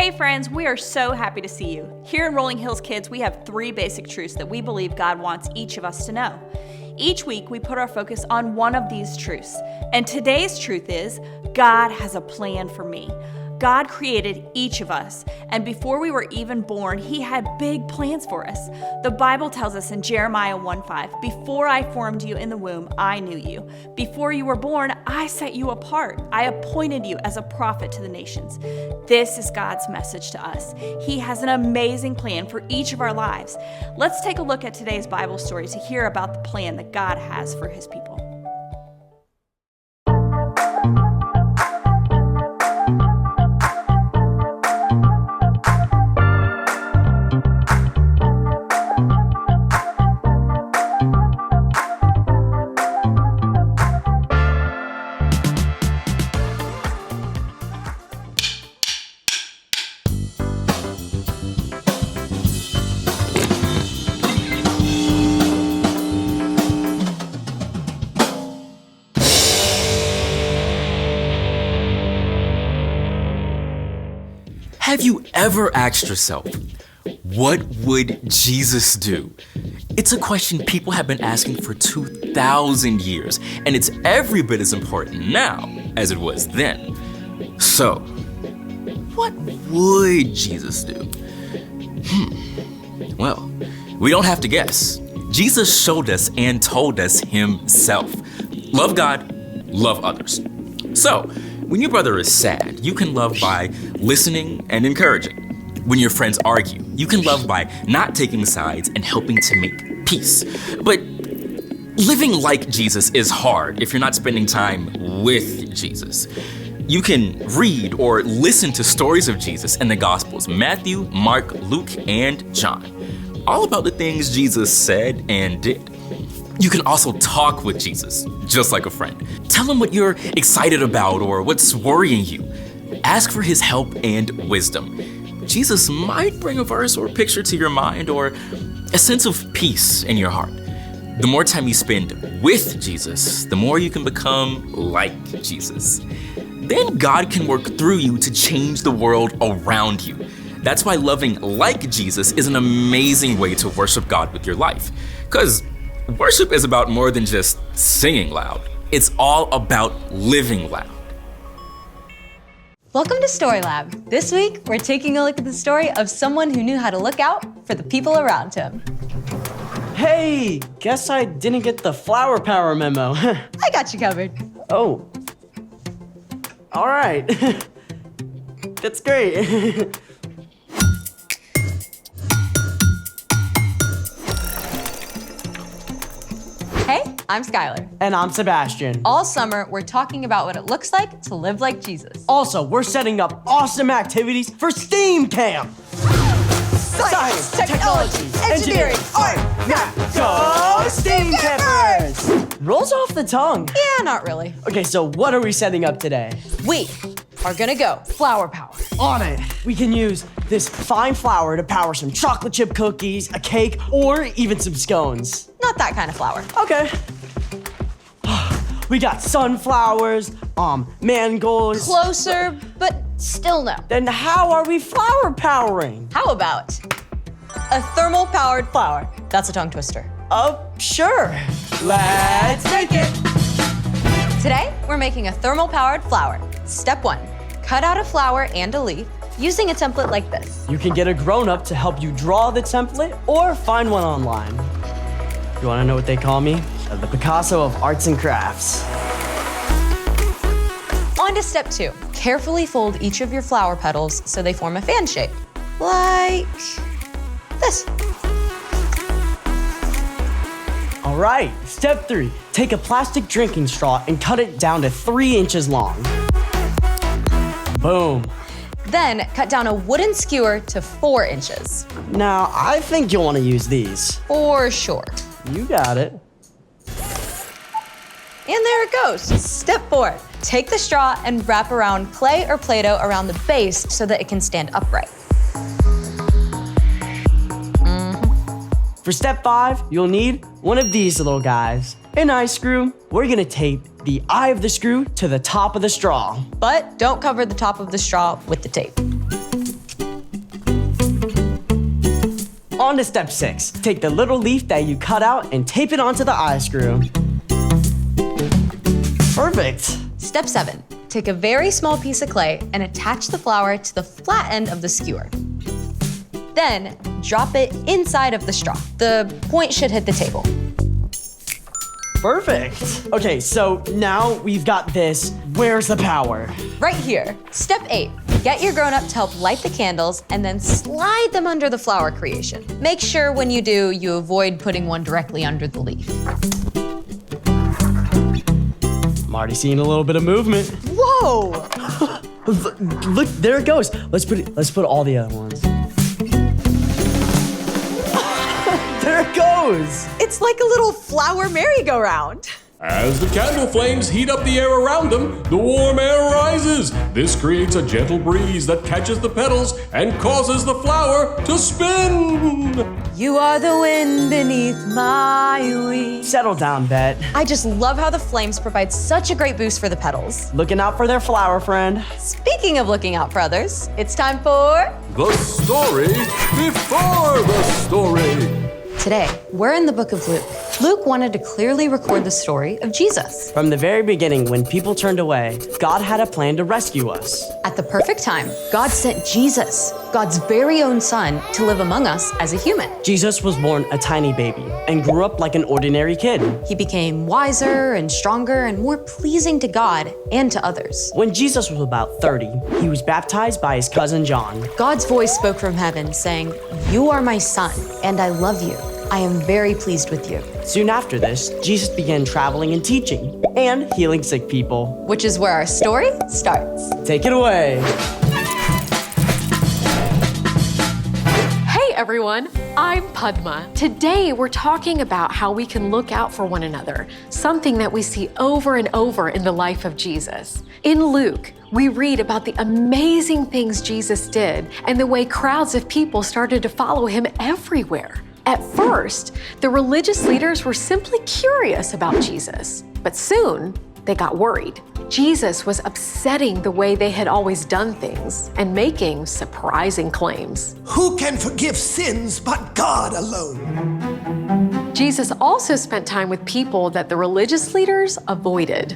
Hey friends, we are so happy to see you. Here in Rolling Hills Kids, we have 3 basic truths that we believe God wants each of us to know. Each week, we put our focus on one of these truths. And today's truth is, God has a plan for me. God created each of us, and before we were even born, He had big plans for us. The Bible tells us in Jeremiah 1:5, "Before I formed you in the womb, I knew you. Before you were born, I set you apart. I appointed you as a prophet to the nations." This is God's message to us. He has an amazing plan for each of our lives. Let's take a look at today's Bible story to hear about the plan that God has for His people. Have you ever asked yourself, what would Jesus do? It's a question people have been asking for 2,000 years, and it's every bit as important now as it was then. So, what would Jesus do? Well, we don't have to guess. Jesus showed us and told us Himself. Love God, love others. So, when your brother is sad, you can love by listening and encouraging. When your friends argue, you can love by not taking sides and helping to make peace. But living like Jesus is hard if you're not spending time with Jesus. You can read or listen to stories of Jesus in the Gospels, Matthew, Mark, Luke, and John, all about the things Jesus said and did. You can also talk with Jesus, just like a friend. Tell Him what you're excited about or what's worrying you. Ask for His help and wisdom. Jesus might bring a verse or picture to your mind or a sense of peace in your heart. The more time you spend with Jesus, the more you can become like Jesus. Then God can work through you to change the world around you. That's why loving like Jesus is an amazing way to worship God with your life. Because worship is about more than just singing loud. It's all about living loud. Welcome to Story Lab. This week, we're taking a look at the story of someone who knew how to look out for the people around him. Hey, guess I didn't get the flower power memo. I got you covered. Oh. All right. That's great. Hey, I'm Skylar. And I'm Sebastian. All summer, we're talking about what it looks like to live like Jesus. Also, we're setting up awesome activities for STEAM Camp. Science, technology, engineering, art, math. Go STEAM Campers! Rolls off the tongue. Yeah, not really. Okay, so what are we setting up today? We are gonna go flower power. On it. We can use this fine flour to power some chocolate chip cookies, a cake, or even some scones. Not that kind of flour. Okay. We got sunflowers, mangolds. Closer, but still no. Then how are we flower powering? How about a thermal powered flower? That's a tongue twister. Sure. Let's make it. Today, we're making a thermal powered flower. Step 1, cut out a flower and a leaf using a template like this. You can get a grown-up to help you draw the template or find one online. You wanna know what they call me? The Picasso of arts and crafts. On to step 2. Carefully fold each of your flower petals so they form a fan shape. Like this. All right, step 3. Take a plastic drinking straw and cut it down to 3 inches long. Boom. Then cut down a wooden skewer to 4 inches. Now, I think you'll wanna use these. For sure. You got it. And there it goes. Step 4. Take the straw and wrap around clay or Play-Doh around the base so that it can stand upright. For step 5, you'll need one of these little guys. An eye screw. We're gonna tape the eye of the screw to the top of the straw. But don't cover the top of the straw with the tape. On to step 6. Take the little leaf that you cut out and tape it onto the eye screw. Perfect. Step 7. Take a very small piece of clay and attach the flower to the flat end of the skewer. Then, drop it inside of the straw. The point should hit the table. Perfect. Okay, so now we've got this. Where's the power? Right here. Step 8. Get your grown-up to help light the candles and then slide them under the flower creation. Make sure when you do, you avoid putting one directly under the leaf. I'm already seeing a little bit of movement. Whoa! Look, there it goes. Let's put all the other ones. There it goes. It's like a little flower merry-go-round. As the candle flames heat up the air around them, the warm air rises. This creates a gentle breeze that catches the petals and causes the flower to spin. You are the wind beneath my wings. Settle down, Bet. I just love how the flames provide such a great boost for the petals. Looking out for their flower friend. Speaking of looking out for others, it's time for... The story before the story. Today, we're in the book of Luke. Luke wanted to clearly record the story of Jesus. From the very beginning, when people turned away, God had a plan to rescue us. At the perfect time, God sent Jesus, God's very own son, to live among us as a human. Jesus was born a tiny baby and grew up like an ordinary kid. He became wiser and stronger and more pleasing to God and to others. When Jesus was about 30, he was baptized by his cousin John. God's voice spoke from heaven saying, "You are my son, and I love you. I am very pleased with you." Soon after this, Jesus began traveling and teaching and healing sick people. Which is where our story starts. Take it away. Hey everyone, I'm Padma. Today we're talking about how we can look out for one another, something that we see over and over in the life of Jesus. In Luke, we read about the amazing things Jesus did and the way crowds of people started to follow him everywhere. At first, the religious leaders were simply curious about Jesus, but soon they got worried. Jesus was upsetting the way they had always done things and making surprising claims. Who can forgive sins but God alone? Jesus also spent time with people that the religious leaders avoided.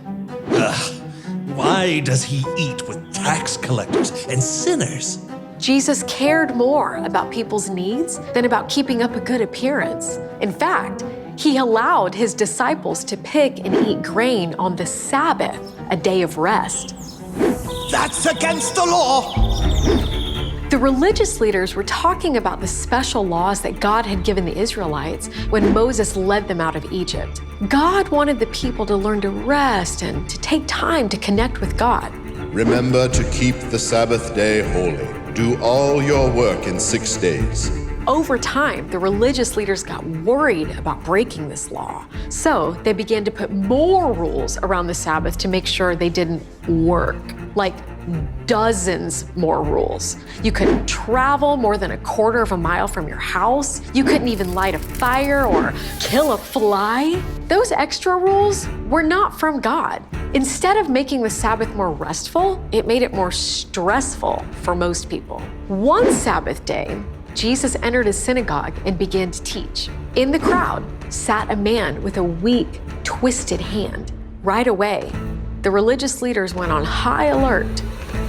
Why does he eat with tax collectors and sinners? Jesus cared more about people's needs than about keeping up a good appearance. In fact, he allowed his disciples to pick and eat grain on the Sabbath, a day of rest. That's against the law! The religious leaders were talking about the special laws that God had given the Israelites when Moses led them out of Egypt. God wanted the people to learn to rest and to take time to connect with God. Remember to keep the Sabbath day holy. Do all your work in 6 days. Over time, the religious leaders got worried about breaking this law. So they began to put more rules around the Sabbath to make sure they didn't work, like dozens more rules. You couldn't travel more than 1/4 mile from your house. You couldn't even light a fire or kill a fly. Those extra rules were not from God. Instead of making the Sabbath more restful, it made it more stressful for most people. One Sabbath day, Jesus entered a synagogue and began to teach. In the crowd sat a man with a weak, twisted hand. Right away, the religious leaders went on high alert.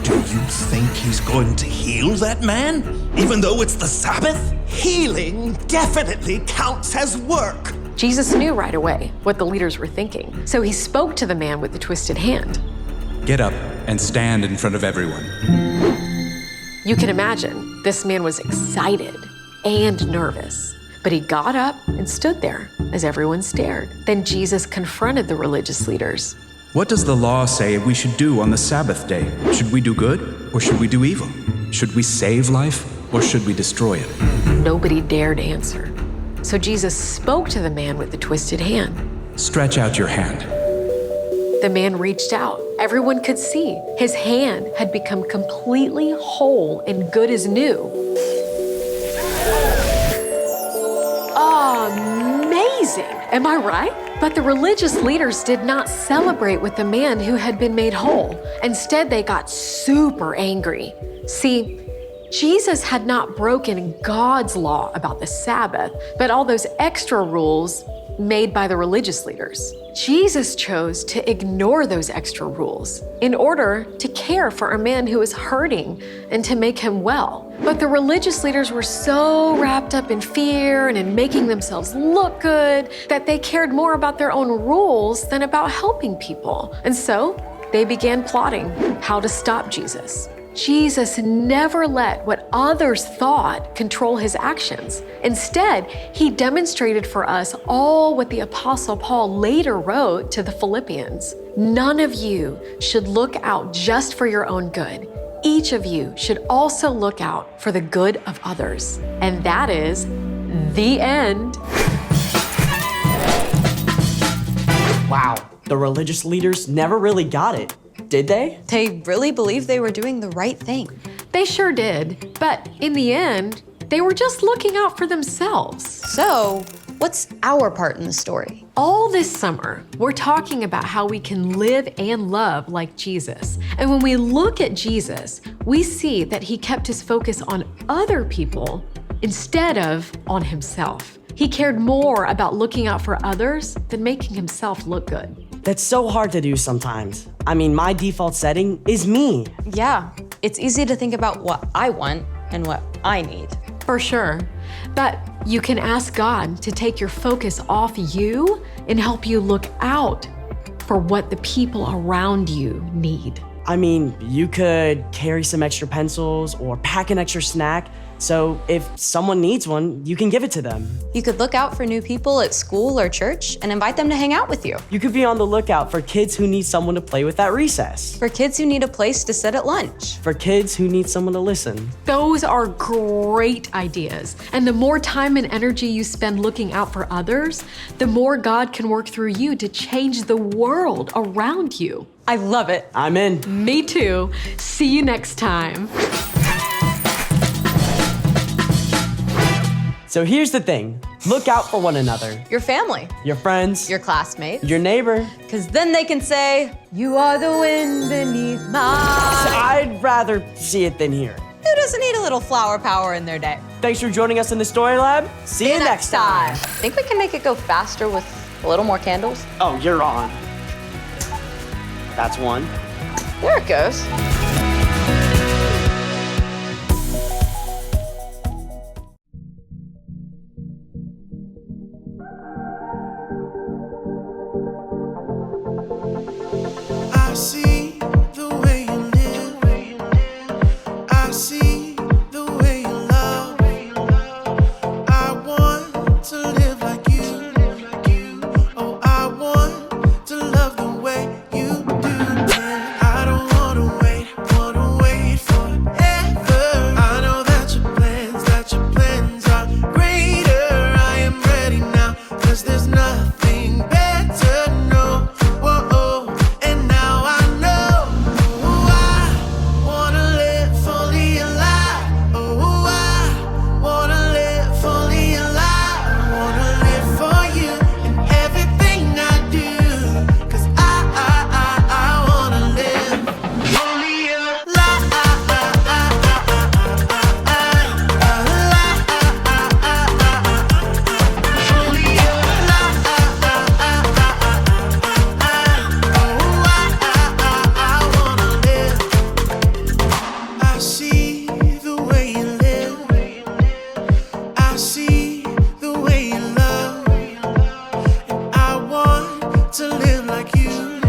Do you think he's going to heal that man, even though it's the Sabbath? Healing definitely counts as work. Jesus knew right away what the leaders were thinking, so he spoke to the man with the twisted hand. Get up and stand in front of everyone. You can imagine, this man was excited and nervous, but he got up and stood there as everyone stared. Then Jesus confronted the religious leaders. What does the law say we should do on the Sabbath day? Should we do good or should we do evil? Should we save life or should we destroy it? Nobody dared answer. So Jesus spoke to the man with the twisted hand. Stretch out your hand. The man reached out. Everyone could see his hand had become completely whole and good as new. Amazing, am I right? But the religious leaders did not celebrate with the man who had been made whole. Instead, they got super angry. See, Jesus had not broken God's law about the Sabbath, but all those extra rules made by the religious leaders. Jesus chose to ignore those extra rules in order to care for a man who was hurting and to make him well. But the religious leaders were so wrapped up in fear and in making themselves look good that they cared more about their own rules than about helping people. And so they began plotting how to stop Jesus. Jesus never let what others thought control his actions. Instead, he demonstrated for us all what the Apostle Paul later wrote to the Philippians. None of you should look out just for your own good. Each of you should also look out for the good of others. And that is the end. Wow, the religious leaders never really got it, did they? They really believed they were doing the right thing. They sure did, but in the end, they were just looking out for themselves. So, what's our part in the story? All this summer, we're talking about how we can live and love like Jesus. And when we look at Jesus, we see that he kept his focus on other people instead of on himself. He cared more about looking out for others than making himself look good. That's so hard to do sometimes. I mean, my default setting is me. Yeah, it's easy to think about what I want and what I need. For sure. But you can ask God to take your focus off you and help you look out for what the people around you need. I mean, you could carry some extra pencils or pack an extra snack, so if someone needs one, you can give it to them. You could look out for new people at school or church and invite them to hang out with you. You could be on the lookout for kids who need someone to play with at recess. For kids who need a place to sit at lunch. For kids who need someone to listen. Those are great ideas. And the more time and energy you spend looking out for others, the more God can work through you to change the world around you. I love it. I'm in. Me too. See you next time. So here's the thing. Look out for one another. Your family. Your friends. Your classmates. Your neighbor. Because then they can say, "You are the wind beneath my..." I'd rather see it than hear it. Who doesn't need a little flower power in their day? Thanks for joining us in the Story Lab. See you next time. Think we can make it go faster with a little more candles? Oh, you're on. That's one. There it goes. I see the way you live. I see the way you love. I want to live like you. Oh, I want to love the way you do. I don't wanna wait forever. I know that your plans are greater. I am ready now, 'cause there's nothing better, no. Whoa, and now I know. I wanna live fully alive. Oh, I wanna live fully alive. I wanna live for you in everything I do. 'Cause I wanna live fully alive. Fully alive. I see the way you live. I see the way you love. And I want to live like you.